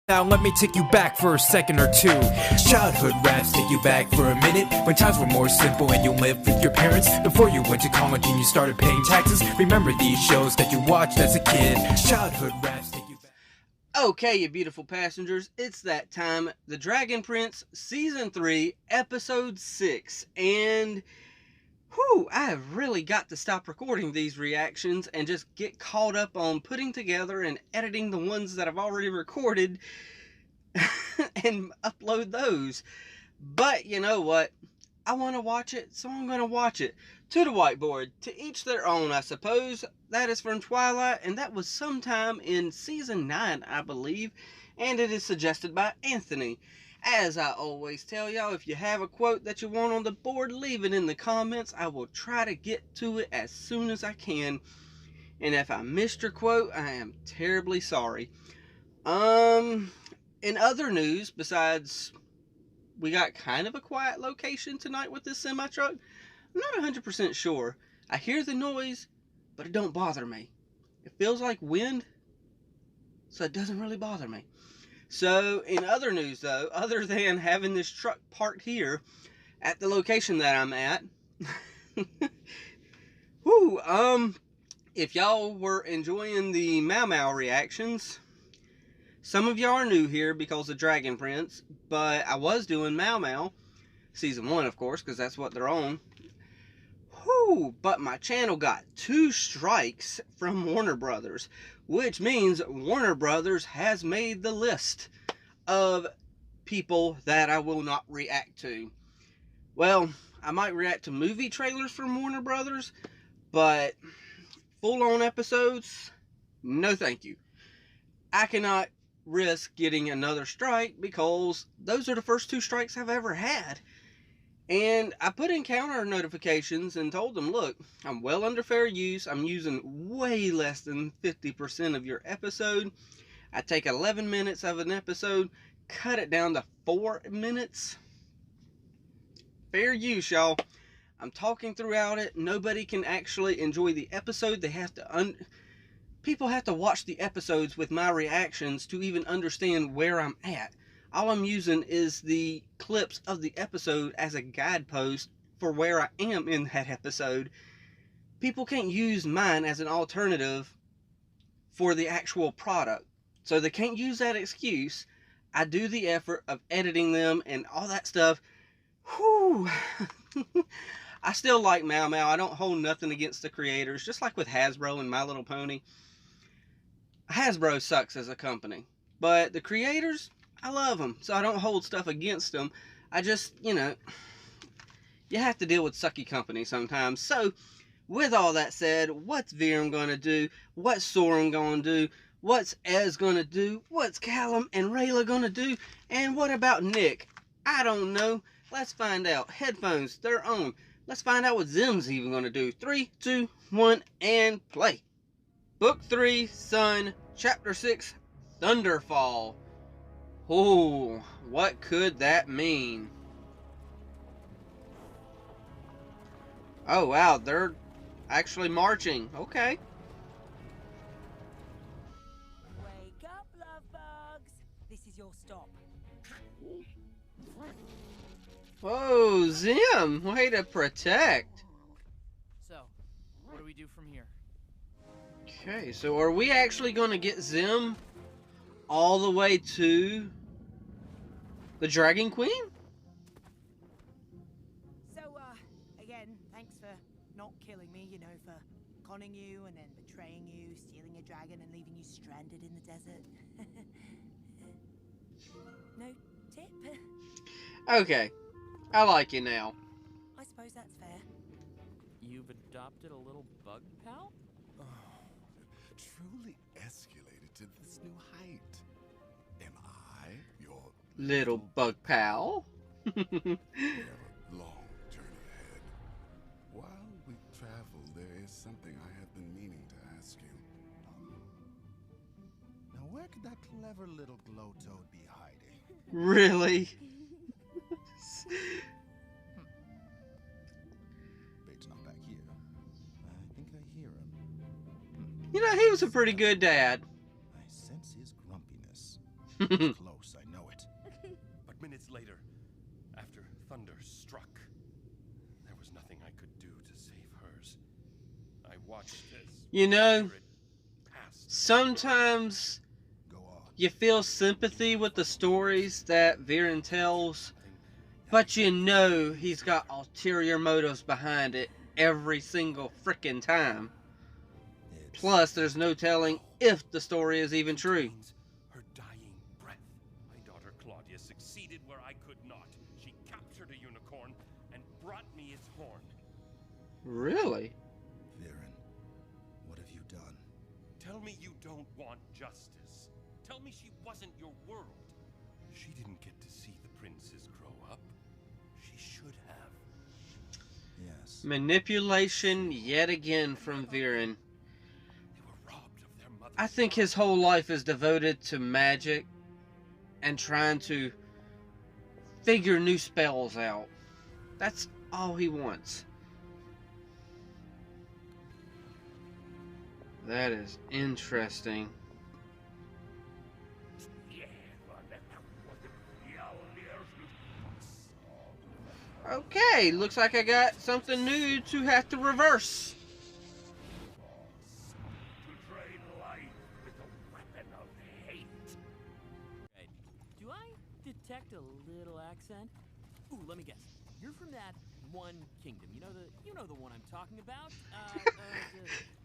Now let me take you back for a second or two. Childhood raps take you back for a minute, when times were more simple and you lived with your parents. Before you went to college and you started paying taxes. Remember these shows that you watched as a kid. Childhood raps take you back. Okay, you beautiful passengers, it's that time. The Dragon Prince Season 3, Episode 6. And I have really got to stop recording these reactions and just get caught up on putting together and editing the ones that I've already recorded and upload those. But you know what? I want to watch it, so I'm going to watch it. To the whiteboard, to each their own, I suppose. That is from Twilight, and that was sometime in Season 9, I believe. And it is suggested by Anthony. As I always tell y'all, if you have a quote that you want on the board, leave it in the comments. I will try to get to it as soon as I can. And if I missed your quote, I am terribly sorry. In other news, besides we got kind of a quiet location tonight with this semi-truck, I'm not 100% sure. I hear the noise, but it don't bother me. It feels like wind, so it doesn't really bother me. So, in other news though, other than having this truck parked here at the location that I'm at, if y'all were enjoying the Mau Mau reactions, some of y'all are new here because of Dragon Prince, but I was doing Mau Mau, Season 1 of course, because that's what they're on. But my channel got 2 strikes from Warner Brothers, which means Warner Brothers has made the list of people that I will not react to. Well, I might react to movie trailers from Warner Brothers, but full-on episodes, no thank you. I cannot risk getting another strike because those are the first 2 strikes I've ever had. And I put in counter notifications and told them, look, I'm well under fair use. I'm using way less than 50% of your episode. I take 11 minutes of an episode, cut it down to 4 minutes. Fair use, y'all. I'm talking throughout it. Nobody can actually enjoy the episode. They have to people have to watch the episodes with my reactions to even understand where I'm at. All I'm using is the clips of the episode as a guidepost for where I am in that episode. People can't use mine as an alternative for the actual product. So they can't use that excuse. I do the effort of editing them and all that stuff. I still like Mau Mau. I don't hold nothing against the creators. Just like with Hasbro and My Little Pony. Hasbro sucks as a company. But the creators, I love them, so I don't hold stuff against them. I just, you have to deal with sucky companies sometimes. So, with all that said, what's Viram going to do? What's Sorum going to do? What's Ez going to do? What's Callum and Rayla going to do? And what about Nick? I don't know. Let's find out. Headphones, they're on. Let's find out what Zim's even going to do. 3, 2, 1, and play. Book 3, Sun, Chapter 6, Thunderfall. What could that mean? Oh, wow, they're actually marching. Okay. Wake up, love bugs. This is your stop. Whoa, Zim, way to protect. So, what do we do from here? Okay, so are we actually going to get Zim all the way to the Dragon Queen? So, again, thanks for not killing me, for conning you and then betraying you, stealing a dragon and leaving you stranded in the desert. No tip? Okay, I like you now. I suppose that's fair. You've adopted a little bug pal? Oh, truly escalated to this new height. Am I your Little bug pal. We have a long journey ahead. While we travel, there is something I have been meaning to ask you. Now, where could that clever little glow toad be hiding? Really? Bait's not back here. I think I hear him. He was a pretty good dad. I sense his grumpiness. It's close, I know it. But minutes later, after thunder struck, there was nothing I could do to save hers. I watched as You know, spirit passed. sometimes Go on. you feel sympathy with the stories that Viren tells, but you know he's got ulterior motives behind it every single frickin' time. It's Plus, there's no telling if the story is even true. Means her dying breath. My daughter Claudia succeeded where I could not. She captured a unicorn and brought me its horn. Really? Viren, what have you done? Tell me you don't want justice. Tell me she wasn't your world. She didn't get to see the princes grow up. She should have. Yes. Manipulation yet again from Viren. They were robbed of their mother. I think his whole life is devoted to magic and trying to figure new spells out. That's all he wants. That is interesting. Okay, looks like I got something new to have to reverse. Right. Do I detect a little accent? Ooh, let me guess. You're from that one kingdom. You know the one I'm talking about.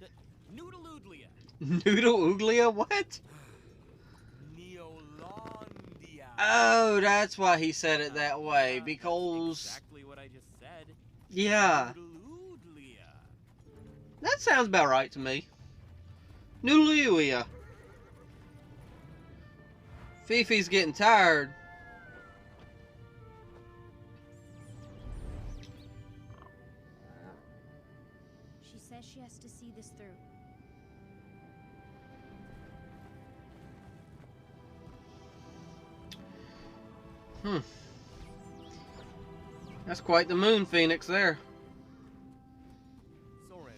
The Noodleoodlia. Noodle Ooglia? What? Neolandia. Oh, that's why he said it that way. That's Because, exactly what I just said. yeah, Noodleoodlia. that sounds about right to me. Noodle Ooglia. Fifi's getting tired. She says she has to see this through. That's quite the moon phoenix there. Soren,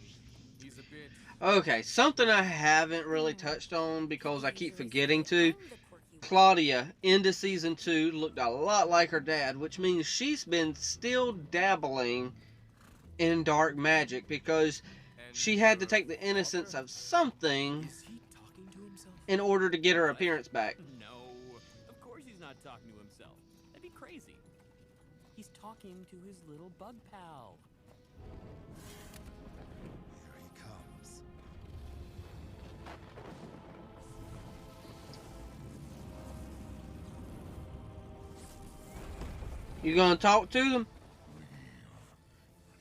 he's a bit. Okay, something I haven't really touched on because I keep forgetting to. Claudia, into season 2, looked a lot like her dad, which means she's been still dabbling in dark magic because she had to take the innocence of something Is he talking to himself? in order to get her appearance back. No, of course he's not talking to himself. That'd be crazy. He's talking to his little bug pal. Here he comes. You gonna talk to them?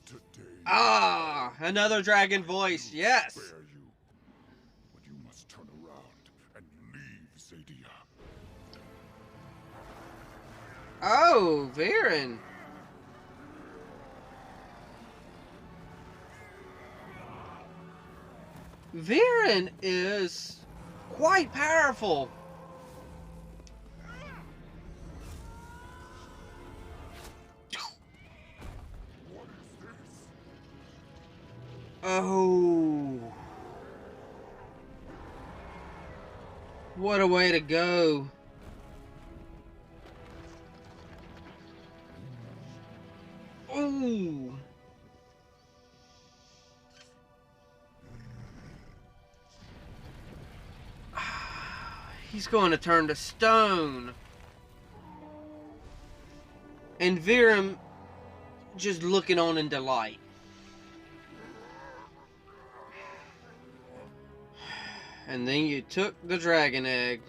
Today, Ah, another dragon voice, yes! spare you. But you must turn around and leave Zadia. Oh, Viren. Viren is quite powerful. What is this? Oh. What a way to go. Ooh. He's going to turn to stone. And Viren just looking on in delight. And then you took the dragon egg.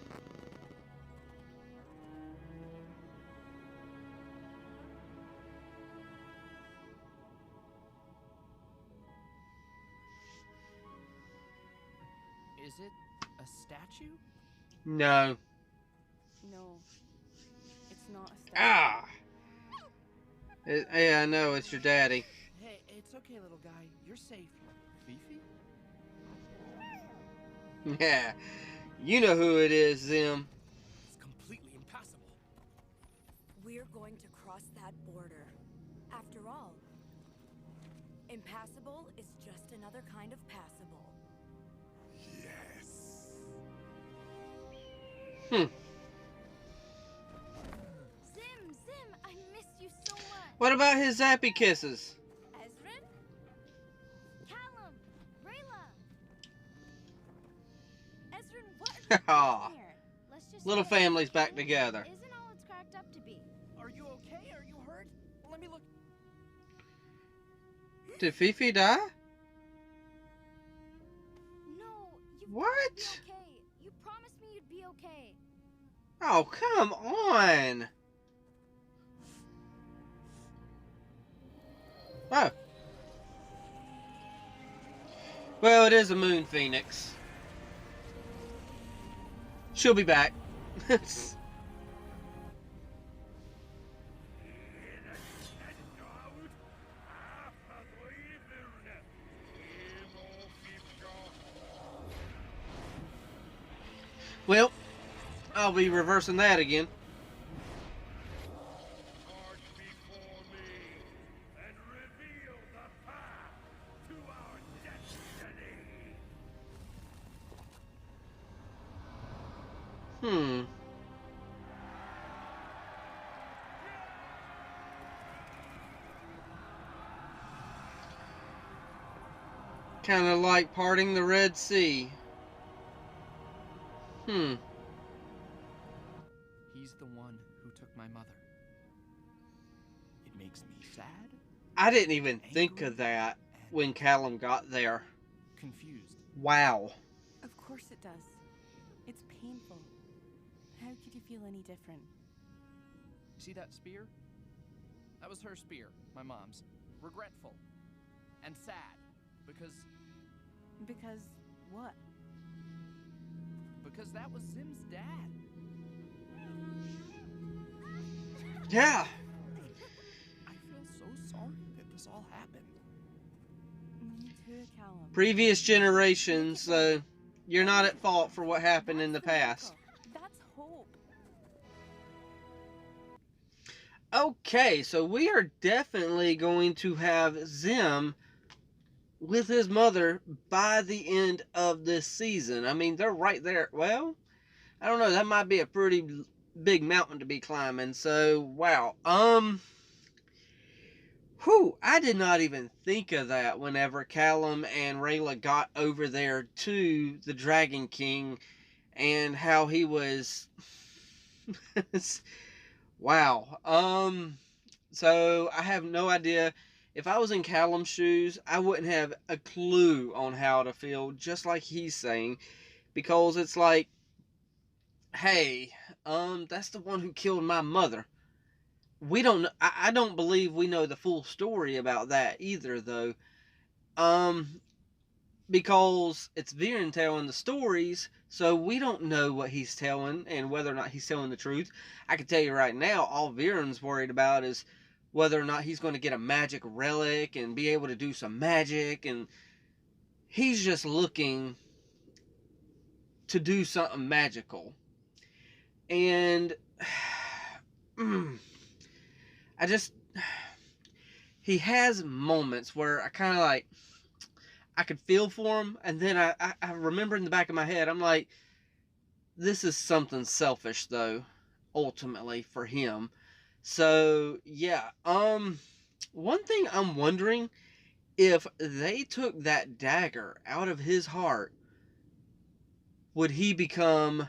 Is it a statue? No. No, it's not a statue. Ah! Yeah, I know, it's your daddy. Hey, it's okay, little guy. You're safe. Fifi? Yeah. You know who it is, Zim. It's completely impassable. We're going to cross that border. After all, impassable is just another kind of passable. Yes. What about his zappy kisses? Ezrin? Callum? Rayla? Ezrin, what are you doing here? Let's just Little say family's back Callum together. Isn't all it's cracked up to be. Are you okay? Are you hurt? Let me look. Did Fifi die? No, you What? Be okay. You promised me you'd be okay. Oh, come on. Oh. Well, it is a moon phoenix. She'll be back. Well, I'll be reversing that again. Kind of like parting the Red Sea. He's the one who took my mother. It makes me sad. I didn't even think of that when Callum got there. Confused. Wow. Of course it does. It's painful. How could you feel any different? See that spear? That was her spear, my mom's. Regretful. And sad. Because what? Because that was Zim's dad. Yeah. I feel so sorry that this all happened. Me too, Callum. Previous generations, so you're not at fault for what happened in the past. That's hope. Okay, so we are definitely going to have Zim with his mother by the end of this season. I mean, they're right there. Well, I don't know. That might be a pretty big mountain to be climbing. So, wow. I did not even think of that whenever Callum and Rayla got over there to the Dragon King and how he was... Wow. So I have no idea. If I was in Callum's shoes, I wouldn't have a clue on how to feel, just like he's saying, because it's like, hey, that's the one who killed my mother. We don't know, I don't believe we know the full story about that either, though. Because it's Viren telling the stories, so we don't know what he's telling and whether or not he's telling the truth. I can tell you right now, all Viren's worried about is whether or not he's going to get a magic relic and be able to do some magic, and he's just looking to do something magical. And he has moments where I kind of like, I could feel for him, and then I remember in the back of my head, I'm like, this is something selfish, though, ultimately, for him. So, yeah, one thing I'm wondering, if they took that dagger out of his heart, would he become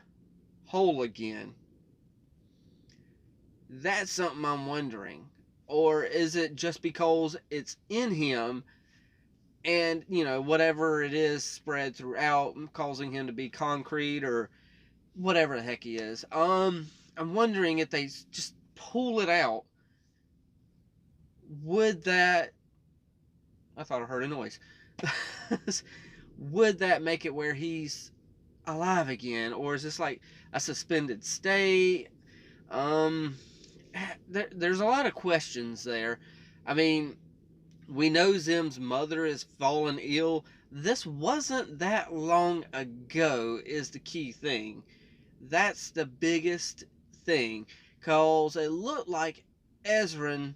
whole again? That's something I'm wondering. Or is it just because it's in him, and, you know, whatever it is spread throughout, causing him to be concrete, or whatever the heck he is. I'm wondering if they just pull it out, would that... I thought I heard a noise. Would that make it where he's alive again? Or is this like a suspended state? There's a lot of questions there. I mean, we know Zim's mother is fallen ill. This wasn't that long ago is the key thing. That's the biggest thing. Because it looked like Ezrin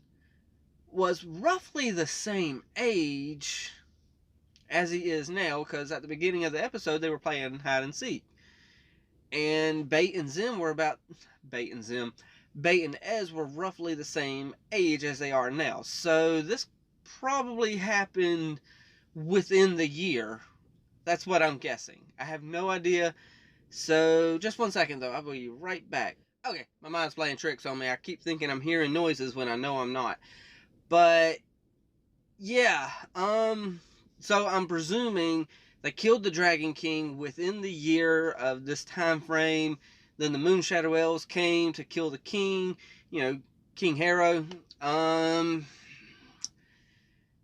was roughly the same age as he is now. Because at the beginning of the episode, they were playing hide and seek. And Bait and Zim were about... Bait and Ez were roughly the same age as they are now. So this probably happened within the year. That's what I'm guessing. I have no idea. So just one second though, I'll be right back. Okay, my mind's playing tricks on me. I keep thinking I'm hearing noises when I know I'm not. But yeah, so I'm presuming they killed the Dragon King within the year of this time frame. Then the Moonshadow Elves came to kill the king, you know, King Harrow. And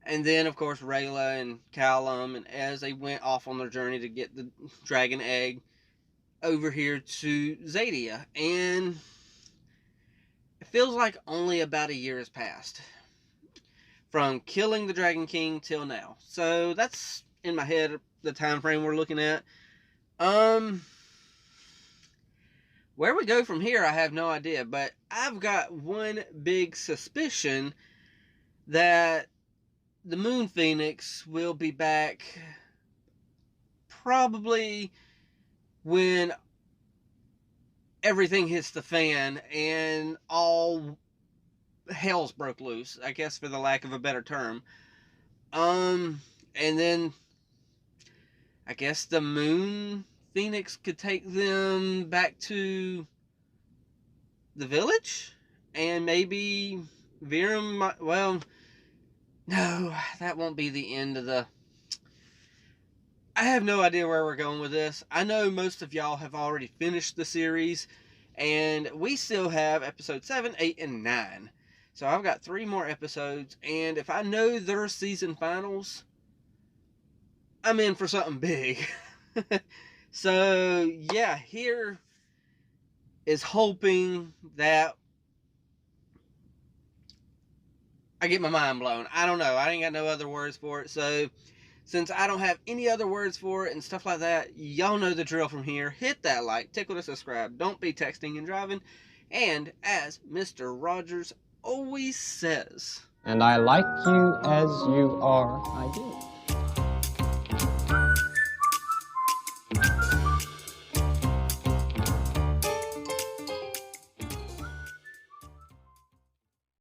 then, of course, Rayla and Callum and Ez, they went off on their journey to get the dragon egg over here to Zadia. And it feels like only about a year has passed from killing the Dragon King till now. So that's, in my head, the time frame we're looking at. Where we go from here, I have no idea, but I've got one big suspicion that the Moon Phoenix will be back probably when everything hits the fan and all hell's broke loose, I guess, for the lack of a better term. And then I guess the Moon Phoenix could take them back to the village, and maybe Viren might, well, no, that won't be the end of the... I have no idea where we're going with this. I know most of y'all have already finished the series, and we still have episode 7, 8, and 9. So I've got 3 more episodes, and if I know their season finals, I'm in for something big. So, yeah, here is hoping that I get my mind blown. I don't know. I ain't got no other words for it. So, since I don't have any other words for it and stuff like that, y'all know the drill from here. Hit that like, tickle to subscribe. Don't be texting and driving. And as Mr. Rogers always says, and I like you as you are, I do.